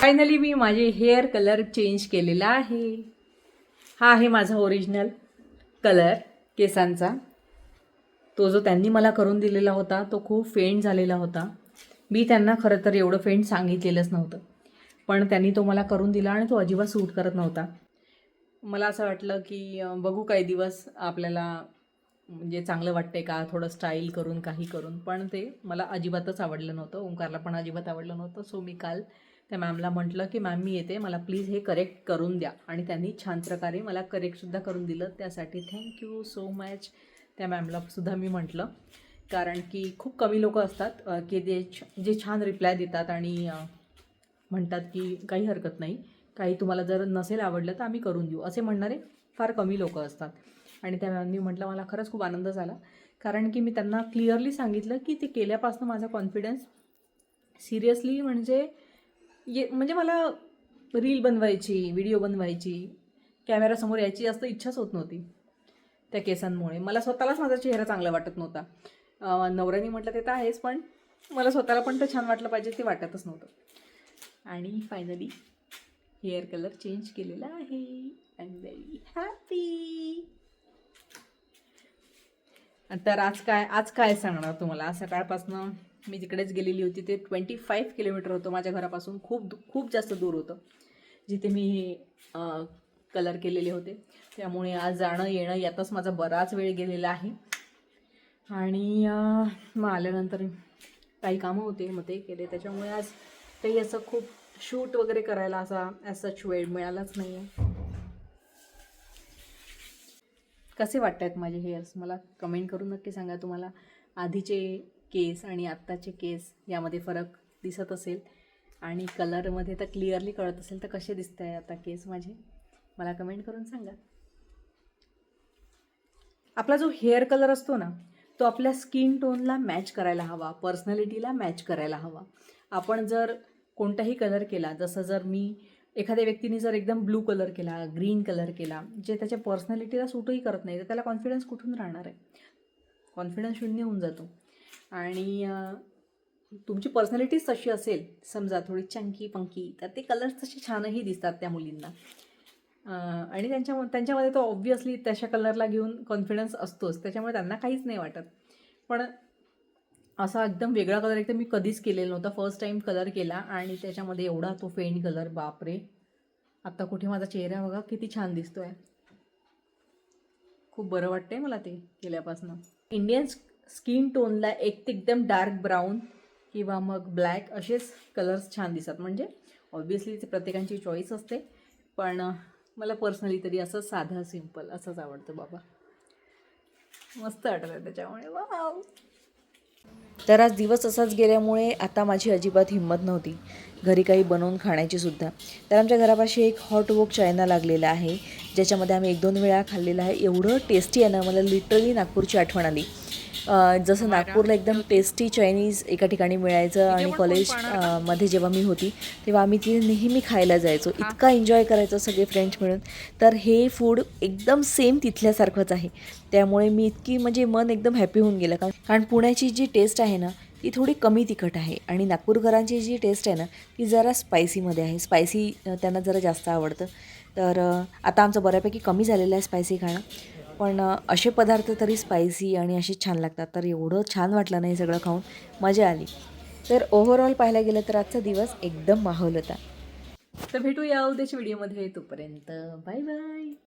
Finally मी माझे hair colour change केलेला आहे. हा आहे माझा ओरिजिनल कलर केसांचा. तो जो त्यांनी मला करून दिलेला होता तो खूप फेंट झालेला होता. मी त्यांना खरं तर एवढं फेंट सांगितलेलंच नव्हतं, पण त्यांनी तो मला करून दिला आणि तो अजिबात सूट करत नव्हता. मला असं वाटलं की बघू काही दिवस आपल्याला म्हणजे चांगलं वाटतंय का, थोडं स्टाईल करून काही करून, पण ते मला अजिबातच आवडलं नव्हतं. ओंकारला पण अजिबात आवडलं नव्हतं. सो मी काल त्या मॅमला म्हटलं की मॅम मी येते, मला प्लीज हे करेक्ट करून द्या. आणि त्यांनी छान प्रकारे मला करेक्टसुद्धा करून दिलं. त्यासाठी थँक्यू सो मच त्या मॅमला सुद्धा मी म्हटलं. कारण की खूप कमी लोक असतात की जे छान रिप्लाय देतात आणि म्हणतात की काही हरकत नाही, काही तुम्हाला जर नसेल आवडलं तर आम्ही करून देऊ, असे म्हणणारे फार कमी लोक असतात. आणि त्या मॅमनी म्हटलं मला खरंच खूप आनंद झाला. कारण की मी त्यांना क्लिअरली सांगितलं की ते केल्यापासून माझा कॉन्फिडन्स सिरियसली म्हणजे मला रील बनवायची, व्हिडिओ बनवायची, कॅमेरासमोर यायची जास्त इच्छाच होत नव्हती. त्या केसांमुळे मला स्वतःलाच माझा चेहरा चांगला वाटत नव्हता. नवऱ्याने म्हटलं ते तर आहेच, पण मला स्वतःला पण ते छान वाटलं पाहिजे ते वाटतच नव्हतं. आणि फायनली हेअर कलर चेंज केलेला आहे. I am very happy. तर आज काय सांगणार तुम्हाला. सकाळपासून मी तिकडेच गेलेली होती. ते 25 किलोमीटर होतं माझ्या घरापासून. खूप जास्त दूर होतं जिथे मी कलर केलेले होते. त्यामुळे आज जाणं येणं यातच माझा बराच वेळ गेलेला आहे. आणि मग आल्यानंतर काही कामं होते, मग ते केले. त्याच्यामुळे आज काही असं खूप शूट वगैरे करायला असा सच वेळ मिळालाच नाही आहे. कसे वाटत आहेत माझे हेअर्स मला कमेंट करून नक्की सांगा. तुम्हाला आधीचे केस आणि आत्ताचे केस यामध्ये फरक दिसत असेल आणि कलरमध्ये तर क्लिअरली कळत असेल तर कसे दिसत आहे आता केस माझे, मला कमेंट करून सांगा. आपला जो हेअर कलर असतो ना, तो आपल्या स्किन टोनला मॅच करायला हवा, पर्सनॅलिटीला मॅच करायला हवा. आपण जर कोणताही कलर केला, जसं जर मी एखाद्या व्यक्तीने जर एकदम ब्लू कलर केला, ग्रीन कलर केला, जे त्याच्या पर्सनॅलिटीला सूटही करत नाही, तर त्याला कॉन्फिडन्स कुठून राहणार आहे. कॉन्फिडन्स शून्य होऊन जातो. आणि तुमची पर्सनॅलिटीच तशी असेल, समजा थोडी चंकी पंकी, तर ते कलर्स तसे छानही दिसतात त्या मुलींना. आणि त्यांच्यामध्ये तो ऑब्व्हियसली तशा कलरला घेऊन कॉन्फिडन्स असतोच, त्याच्यामुळे त्यांना काहीच नाही वाटत. पण असा एकदम वेगळा कलर एकदम मी कधीच केलेला नव्हता. फर्स्ट टाईम कलर केला आणि त्याच्यामध्ये एवढा तो फेंट कलर, बापरे. आत्ता कुठे माझा चेहरा बघा किती छान दिसतोय. खूप बरं वाटतंय मला ते केल्यापासून. इंडियन स्किन टोनला एक एकदम डार्क ब्राऊन किंवा मग ब्लॅक असेच कलर्स छान दिसतात. म्हणजे ऑब्व्हियसली ते प्रत्येकाची चॉईस असते, पण मला पर्सनली तरी असं साधं सिम्पल असंच आवडतं बाबा. मस्त वाटलं त्याच्यामुळे. वाव. तर आज दिवस असाच गेल्यामुळे आता माझी अजिबात हिंमत नव्हती घरी काही बनवून खाण्याची सुद्धा. तर आमच्या घरापाशी एक हॉट वोक चायना लागलेला आहे, ज्याच्यामध्ये आम्ही 1-2 वेळा खाल्लेलं आहे. एवढं टेस्टी आहे ना, मला लिटरली नागपूरची आठवण आली. जसं नागपूरला एकदम टेस्टी चायनीज एका ठिकाणी मिळायचं आणि मध्ये जेव्हा मी होती तेव्हा आम्ही ती नेहमी खायला जायचो. इतका एन्जॉय करायचो सगळे फ्रेंड्स मिळून. तर हे फूड एकदम सेम तिथल्यासारखंच आहे. त्यामुळे मी इतकी म्हणजे मन एकदम हॅपी होऊन गेलं. कारण पुण्याची जी टेस्ट आहे ना, ती थोडी कमी तिखट आहे आणि नागपूरकरांची जी टेस्ट आहे ना, ती जरा स्पायसीमध्ये आहे. स्पायसी त्यांना जरा जास्त आवडतं. तर आता आमचं बऱ्यापैकी कमी झालेलं आहे स्पायसी खाणं, पण असे पदार्थ तरी स्पायसी आणि असे छान लागतात. तर एवढं छान वाटलं नाही सगळं खाऊन, मजा आली. तर ओव्हरऑल पाहायला गेलं तर आजचा दिवस एकदम माहोल होता. तर भेटूया उद्याच्या व्हिडिओमध्ये. तोपर्यंत बाय बाय.